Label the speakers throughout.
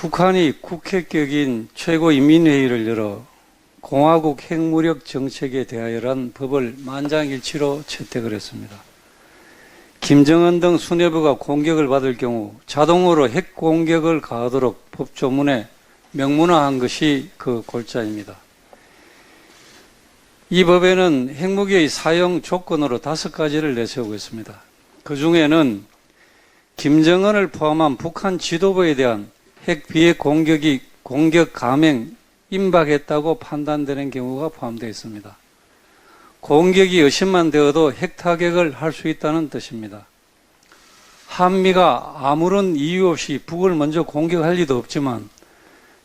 Speaker 1: 북한이 국회격인 최고인민회의를 열어 공화국 핵무력 정책에 대하여란 법을 만장일치로 채택을 했습니다. 김정은 등 수뇌부가 공격을 받을 경우 자동으로 핵 공격을 가하도록 법조문에 명문화한 것이 그 골자입니다. 이 법에는 핵무기의 사용 조건으로 5가지를 내세우고 있습니다. 그 중에는 김정은을 포함한 북한 지도부에 대한 핵 비핵 공격 감행 임박했다고 판단되는 경우가 포함되어 있습니다. 공격이 의심만 되어도 핵 타격을 할 수 있다는 뜻입니다. 한미가 아무런 이유 없이 북을 먼저 공격할 리도 없지만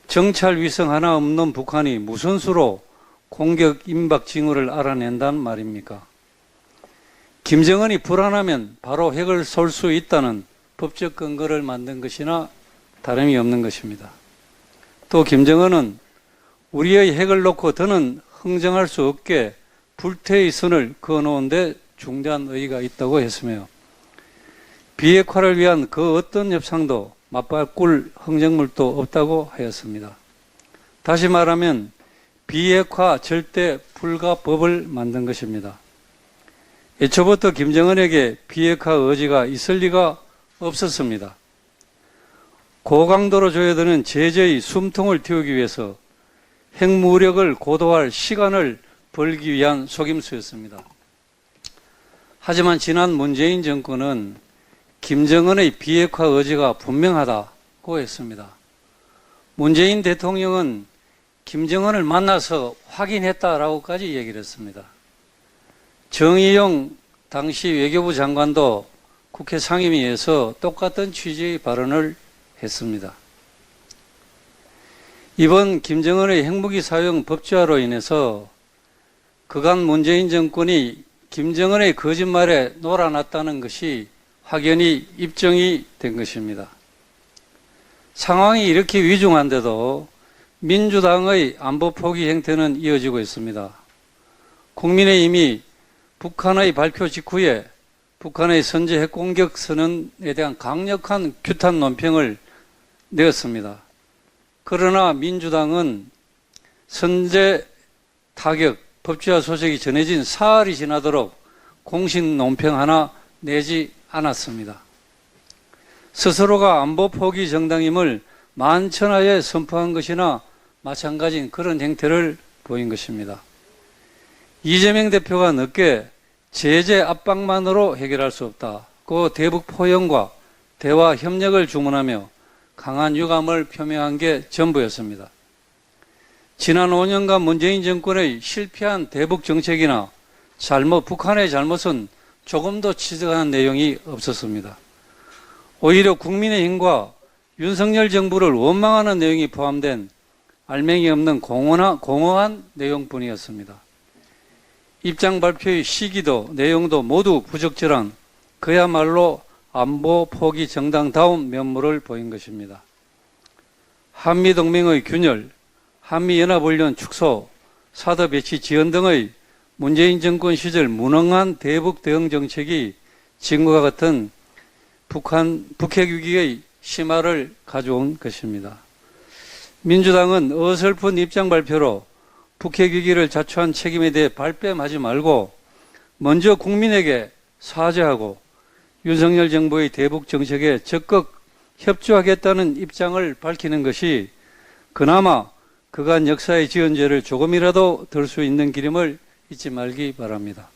Speaker 1: 정찰 위성 하나 없는 북한이 무슨 수로 공격 임박 징후를 알아낸단 말입니까? 김정은이 불안하면 바로 핵을 쏠 수 있다는 법적 근거를 만든 것이나 다름이 없는 것입니다. 또 김정은은 우리의 핵을 놓고 더는 흥정할 수 없게 불태의 선을 그어놓은 데 중대한 의의가 있다고 했으며 비핵화를 위한 그 어떤 협상도 맞바꿀 흥정물도 없다고 하였습니다. 다시 말하면 비핵화 절대 불가법을 만든 것입니다. 애초부터 김정은에게 비핵화 의지가 있을 리가 없었습니다. 고강도로 조여드는 제재의 숨통을 틔우기 위해서 핵무력을 고도화할 시간을 벌기 위한 속임수였습니다. 하지만 지난 문재인 정권은 김정은의 비핵화 의지가 분명하다고 했습니다. 문재인 대통령은 김정은을 만나서 확인했다라고까지 얘기를 했습니다. 정의용 당시 외교부 장관도 국회 상임위에서 똑같은 취지의 발언을 했습니다. 이번 김정은의 핵무기 사용 법제화로 인해서 그간 문재인 정권이 김정은의 거짓말에 놀아났다는 것이 확연히 입증이 된 것입니다. 상황이 이렇게 위중한데도 민주당의 안보 포기 행태는 이어지고 있습니다. 국민의힘이 북한의 발표 직후에 북한의 선제 핵공격 선언에 대한 강력한 규탄 논평을 내었습니다. 그러나 민주당은 선제 타격 법제화 소식이 전해진 사흘이 지나도록 공식 논평 하나 내지 않았습니다. 스스로가 안보 포기 정당임을 만천하에 선포한 것이나 마찬가지인 그런 행태를 보인 것입니다. 이재명 대표가 늦게 제재 압박만으로 해결할 수 없다고 대북 포용과 대화 협력을 주문하며 강한 유감을 표명한 게 전부였습니다. 지난 5년간 문재인 정권의 실패한 대북 정책이나 북한의 잘못은 조금도 지적한 내용이 없었습니다. 오히려 국민의힘과 윤석열 정부를 원망하는 내용이 포함된 알맹이 없는 공허한 내용뿐이었습니다. 입장 발표의 시기도 내용도 모두 부적절한 그야말로 안보 포기 정당다운 면모를 보인 것입니다. 한미동맹의 균열, 한미연합훈련 축소, 사드 배치 지연 등의 문재인 정권 시절 무능한 대북 대응 정책이 지금과 같은 북핵 위기의 심화를 가져온 것입니다. 민주당은 어설픈 입장 발표로 북핵 위기를 자초한 책임에 대해 발뺌하지 말고 먼저 국민에게 사죄하고 윤석열 정부의 대북 정책에 적극 협조하겠다는 입장을 밝히는 것이 그나마 그간 역사의 지연죄를 조금이라도 덜 수 있는 길임을 잊지 말기 바랍니다.